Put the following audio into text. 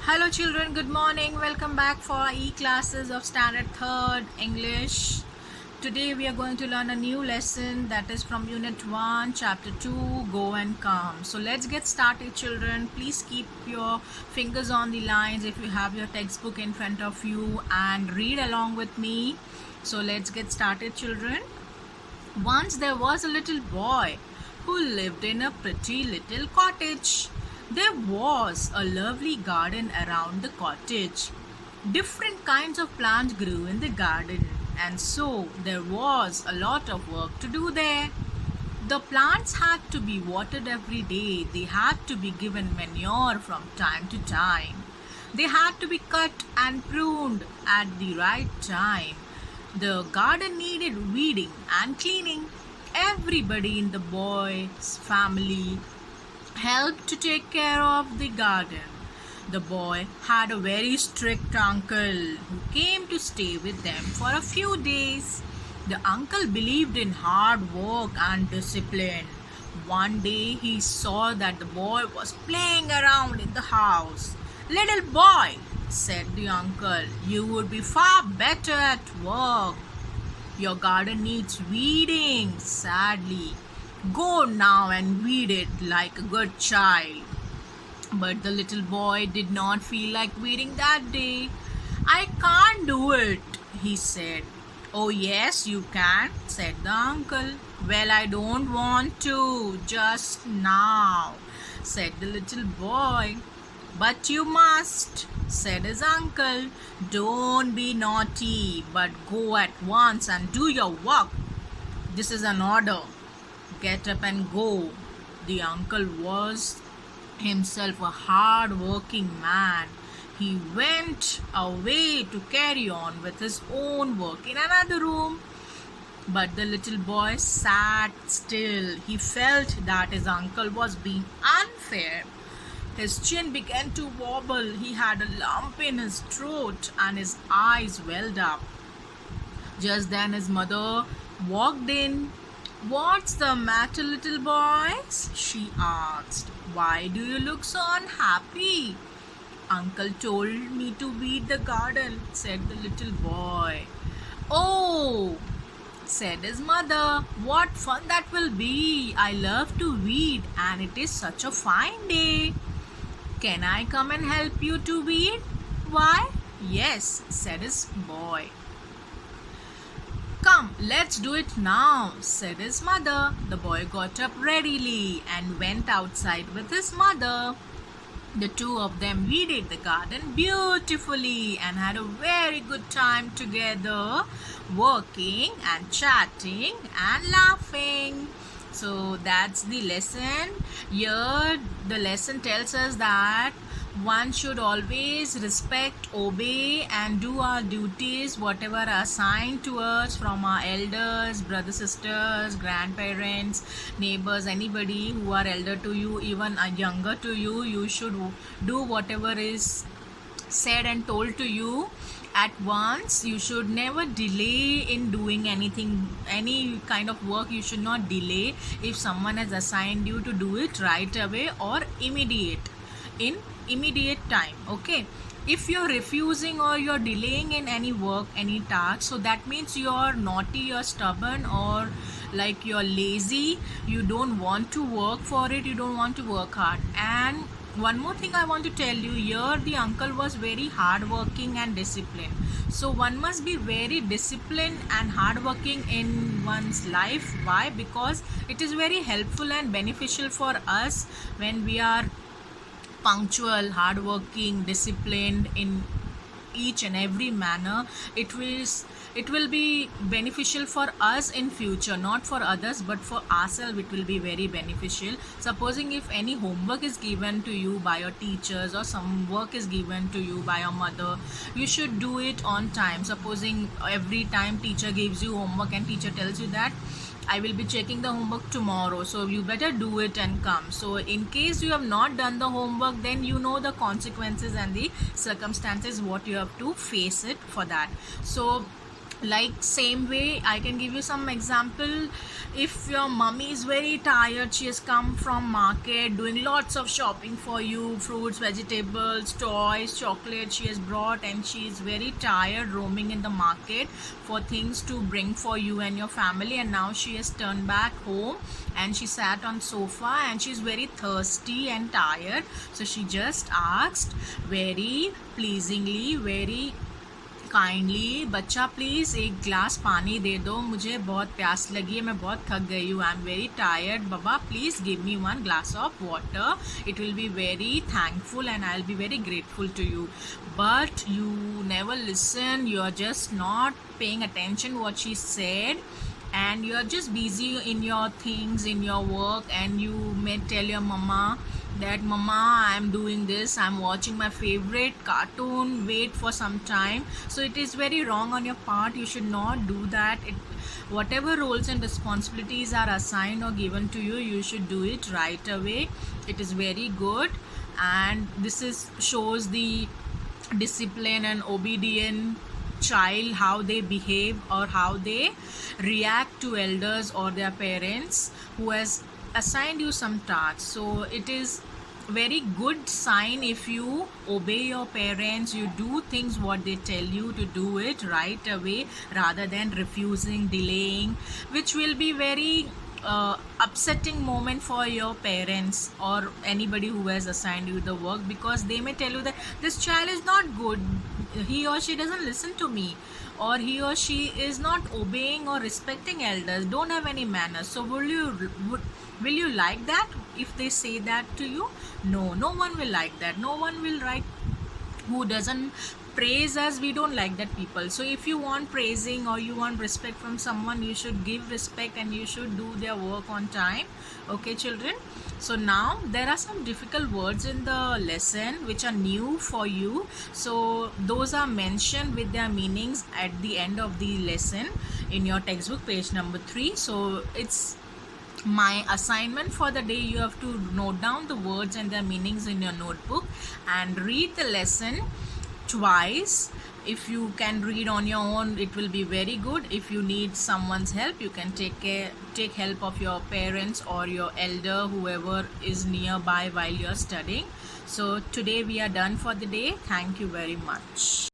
Hello children, good morning. Welcome back for e-classes of Standard 3rd English. Today we are going to learn a new lesson that is from Unit 1, Chapter 2, Go and Come. So let's get started children. Please keep your fingers on the lines if you have your textbook in front of you and read along with me. So let's get started children. Once there was a little boy who lived in a pretty little cottage. There was a lovely garden around the cottage. Different kinds of plants grew in the garden, and so there was a lot of work to do there. The plants had to be watered every day. They had to be given manure from time to time. They had to be cut and pruned at the right time. The garden needed weeding and cleaning. Everybody in the boy's family helped to take care of the garden. The boy had a very strict uncle who came to stay with them for a few days. The uncle believed in hard work and discipline. One day he saw that the boy was playing around in the house. "Little boy," said the uncle, "you would be far better at work. Your garden needs weeding sadly. Go now and weed it like a good child." But the little boy did not feel like weeding that day. "I can't do it," he said. "Oh yes, you can," said the uncle. "Well, I don't want to just now," said the little boy. "But you must," said his uncle. "Don't be naughty, but go at once and do your work. This is an order. Get up and go." The uncle was himself a hard-working man. He went away to carry on with his own work in another room. But the little boy sat still. He felt that his uncle was being unfair. His chin began to wobble. He had a lump in his throat and his eyes welled up. Just then his mother walked in. "What's the matter, little boys?" she asked. "Why do you look so unhappy?" "Uncle told me to weed the garden," said the little boy. "Oh," said his mother, "what fun that will be. I love to weed and it is such a fine day. Can I come and help you to weed?" "Why, yes," said his boy. "Come, let's do it now," said his mother. The boy got up readily and went outside with his mother. The two of them weeded the garden beautifully and had a very good time together, working and chatting and laughing. So that's the lesson. Here the lesson tells us that one should always respect, obey and do our duties whatever are assigned to us from our elders, brothers, sisters, grandparents, neighbors, anybody who are elder to you, even younger to you. You should do whatever is said and told to you at once. You should never delay in doing anything, any kind of work. You should not delay. If someone has assigned you to do it, right away or in immediate time. Okay, if you're refusing or you're delaying in any work, any task, so that means you're naughty, you're stubborn, or like you're lazy. You don't want to work for it, you don't want to work hard. And one more thing I want to tell you, here the uncle was very hardworking and disciplined. So one must be very disciplined and hardworking in one's life. Why? Because it is very helpful and beneficial for us when we are punctual, hardworking, disciplined in each and every manner. It will be beneficial for us in future, not for others but for ourselves. It will be very beneficial. Supposing if any homework is given to you by your teachers or some work is given to you by your mother, you should do it on time. Supposing every time teacher gives you homework and teacher tells you that I will be checking the homework tomorrow, so you better do it and come. So in case you have not done the homework, then you know the consequences and the circumstances what you have to face it for that. So Like same way, I can give you some example. If your mummy is very tired, she has come from market doing lots of shopping for you, fruits, vegetables, toys, chocolate she has brought, and she is very tired roaming in the market for things to bring for you and your family, and now she has turned back home and she sat on sofa and she's very thirsty and tired. So she just asked very pleasingly, very kindly, बच्चा please एक glass पानी दे दो, मुझे बहुत प्यास लगी है, मैं बहुत थक गई हूँ, आई एम वेरी टायर्ड, बाबा please give me one glass of water, it will be very thankful and I will be very grateful to you. But you never listen, you are just not paying attention what she said, and you are just busy in your things, in your work, and you may tell your mama that mama, I'm doing this, I'm watching my favorite cartoon, wait for some time. So it is very wrong on your part, you should not do that. Whatever roles and responsibilities are assigned or given to you, you should do it right away. It is very good, and this is shows the discipline and obedient child, how they behave or how they react to elders or their parents who has assigned you some tasks. So it is very good sign if you obey your parents, you do things what they tell you to do it right away rather than refusing, delaying, which will be very upsetting moment for your parents or anybody who has assigned you the work, because they may tell you that this child is not good, he or she doesn't listen to me, or he or she is not obeying or respecting elders, don't have any manners. So will you like that if they say that to you? No, no one will like that. No one will like who doesn't praise us. We don't like that people. So if you want praising or you want respect from someone, you should give respect and you should do their work on time. Okay, children? So now there are some difficult words in the lesson which are new for you. So those are mentioned with their meanings at the end of the lesson in your textbook, page number 3. So it's my assignment for the day. You have to note down the words and their meanings in your notebook and read the lesson twice. If you can read on your own, it will be very good. If you need someone's help, you can take help of your parents or your elder, whoever is nearby while you're studying. So today we are done for the day. Thank you very much.